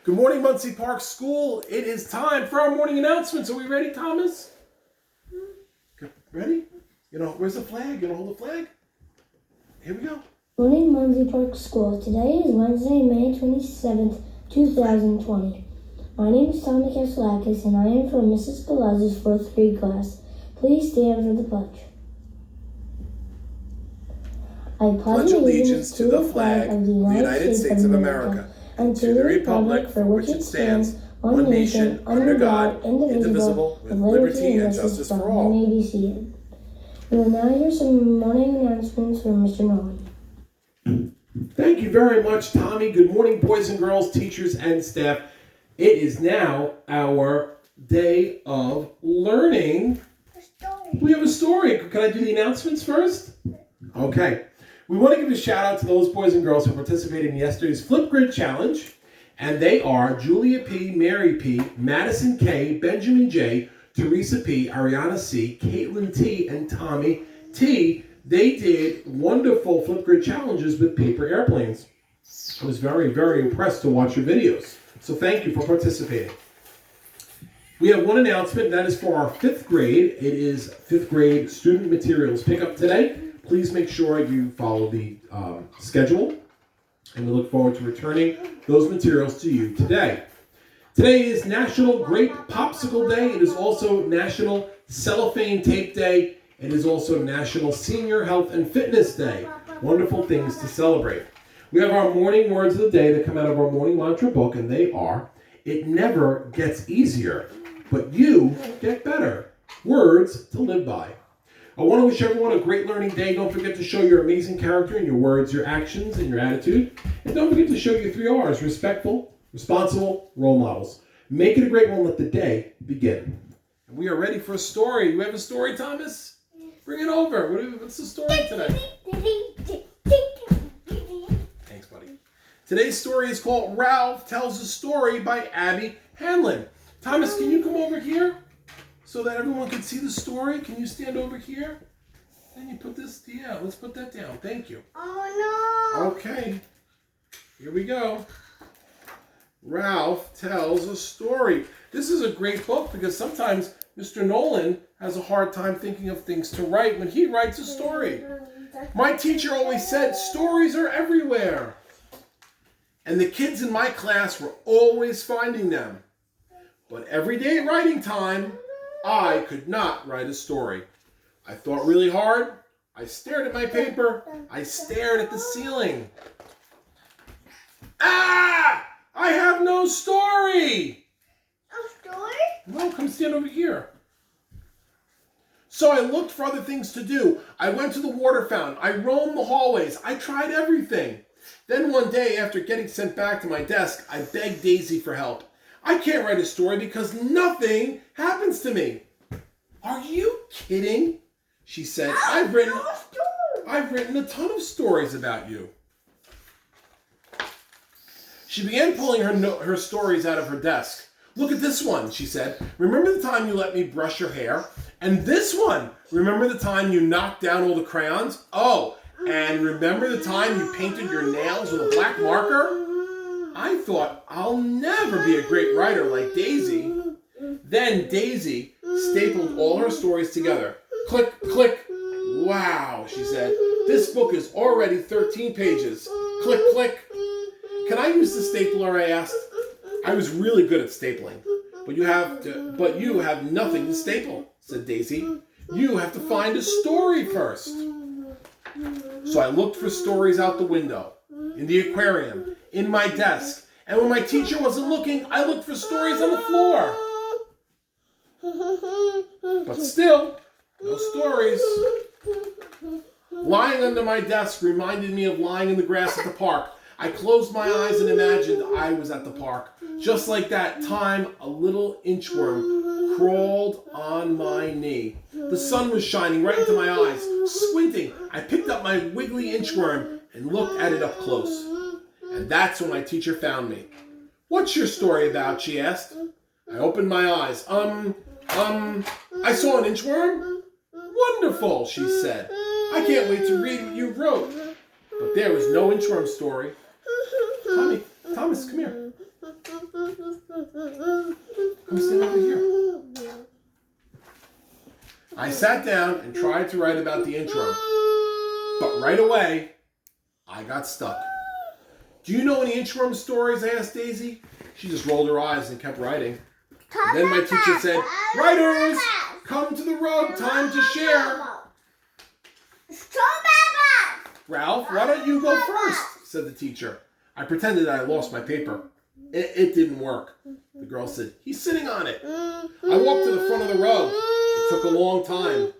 Good morning, Munsey Park School. It is time for our morning announcements. Are we ready, Thomas? Ready? Where's the flag? You know, hold the flag. Here we go. Morning, Munsey Park School. Today is Wednesday, May 27th, 2020. My name is Tommy Kaslakis, and I am from Mrs. Galaz's 4th grade class. Please stand for the pledge. I pledge allegiance to the flag of the United States of America and to the republic for which it stands, one nation, under God, indivisible, with liberty and justice for all. You may be seated. We will now hear some morning announcements from Mr. Nolan. Thank you very much, Tommy. Good morning, boys and girls, teachers and staff. It is now our day of learning. We have a story. Can I do the announcements first? Okay. We want to give a shout out to those boys and girls who participated in yesterday's Flipgrid Challenge. And they are Julia P., Mary P., Madison K., Benjamin J., Teresa P., Ariana C., Caitlin T., and Tommy T. They did wonderful Flipgrid challenges with paper airplanes. I was very, very impressed to watch your videos. So thank you for participating. We have one announcement, and that is for our 5th grade. It is 5th grade student materials pickup today. Please make sure you follow the schedule, and we look forward to returning those materials to you today. Today is National Grape Popsicle Day. It is also National Cellophane Tape Day. It is also National Senior Health and Fitness Day. Wonderful things to celebrate. We have our morning words of the day that come out of our morning mantra book, and they are, it never gets easier, but you get better. Words to live by. I want to wish everyone a great learning day. Don't forget to show your amazing character in your words, your actions, and your attitude. And don't forget to show your 3 R's, respectful, responsible, role models. Make it a great one. Let the day begin. And we are ready for a story. You have a story, Thomas? Bring it over. What's the story today? Thanks, buddy. Today's story is called Ralph Tells a Story by Abby Hanlon. Thomas, can you come over here so that everyone can see the story? Can you stand over here? And you put this, let's put that down. Thank you. Oh, no. Okay. Here we go. Ralph Tells a Story. This is a great book because sometimes Mr. Nolan has a hard time thinking of things to write when he writes a story. My teacher always said stories are everywhere. And the kids in my class were always finding them. But every day at writing time, I could not write a story. I thought really hard. I stared at my paper. I stared at the ceiling. Ah! I have no story! No story? No, come stand over here. So I looked for other things to do. I went to the water fountain. I roamed the hallways. I tried everything. Then one day, after getting sent back to my desk, I begged Daisy for help. I can't write a story because nothing happens to me. Are you kidding? She said, I've written a ton of stories about you. She began pulling her stories out of her desk. Look at this one, she said. Remember the time you let me brush your hair? And this one, remember the time you knocked down all the crayons? Oh, and remember the time you painted your nails with a black marker? I thought, I'll never be a great writer like Daisy. Then Daisy stapled all her stories together. Click, click. Wow, she said. This book is already 13 pages. Click, click. Can I use the stapler, I asked. I was really good at stapling. But you have nothing to staple, said Daisy. You have to find a story first. So I looked for stories out the window, in the aquarium, in my desk. And when my teacher wasn't looking, I looked for stories on the floor. But still, no stories. Lying under my desk reminded me of lying in the grass at the park. I closed my eyes and imagined I was at the park. Just like that time, a little inchworm crawled on my knee. The sun was shining right into my eyes. Squinting, I picked up my wiggly inchworm and looked at it up close. And that's when my teacher found me. What's your story about? She asked. I opened my eyes. I saw an inchworm. Wonderful, she said. I can't wait to read what you wrote. But there was no inchworm story. Thomas, come here. I'm sitting over here. I sat down and tried to write about the interim. But right away, I got stuck. Do you know any interim stories? I asked Daisy. She just rolled her eyes and kept writing. And then my teacher said, "Writers, come to the rug, time to share." "Ralph, why don't you go first?" said the teacher. I pretended I lost my paper. It didn't work. The girl said, "He's sitting on it." I walked to the front of the rug. It took a long time.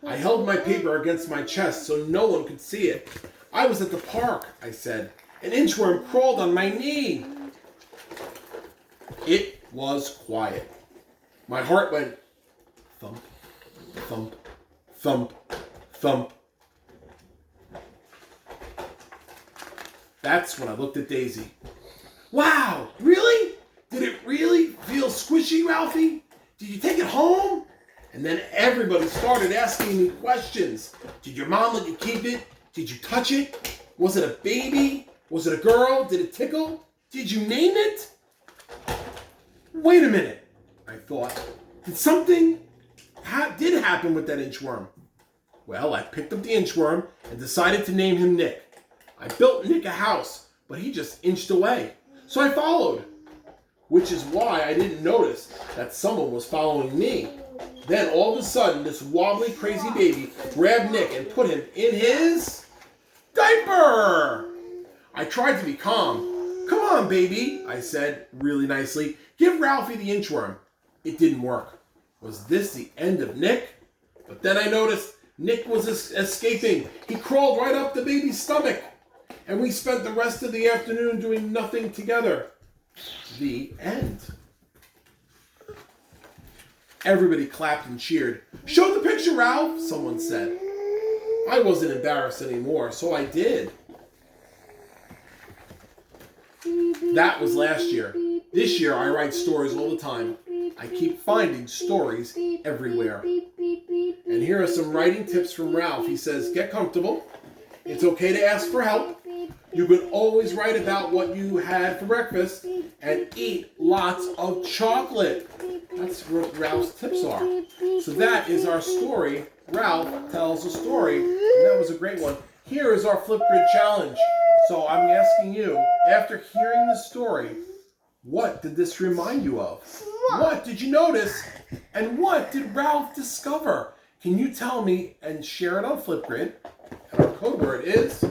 I held my paper against my chest so no one could see it. "I was at the park," I said. "An inchworm crawled on my knee." It was quiet. My heart went thump, thump, thump, thump. That's when I looked at Daisy. "Wow, really? Did it really feel squishy, Ralphie? Did you take it home?" And then everybody started asking me questions. "Did your mom let you keep it? Did you touch it? Was it a baby? Was it a girl? Did it tickle? Did you name it?" Wait a minute, I thought. Did something did happen with that inchworm? Well, I picked up the inchworm and decided to name him Nick. I built Nick a house, but he just inched away. So I followed, which is why I didn't notice that someone was following me. Then all of a sudden, this wobbly, crazy baby grabbed Nick and put him in his diaper. I tried to be calm. "Come on, baby," I said really nicely. "Give Ralphie the inchworm." It didn't work. Was this the end of Nick? But then I noticed Nick was escaping. He crawled right up the baby's stomach. And we spent the rest of the afternoon doing nothing together. The end. Everybody clapped and cheered. "Show the picture, Ralph," someone said. I wasn't embarrassed anymore, so I did. That was last year. This year I write stories all the time. I keep finding stories everywhere. And here are some writing tips from Ralph. He says, "Get comfortable. It's okay to ask for help. You can always write about what you had for breakfast and eat lots of chocolate." That's what Ralph's tips are. So that is our story. Ralph tells a story, and that was a great one. Here is our Flipgrid challenge. So I'm asking you, after hearing the story, what did this remind you of? What did you notice? And what did Ralph discover? Can you tell me and share it on Flipgrid? And our code word is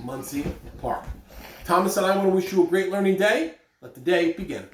Munsey Park. Thomas and I want to wish you a great learning day. Let the day begin.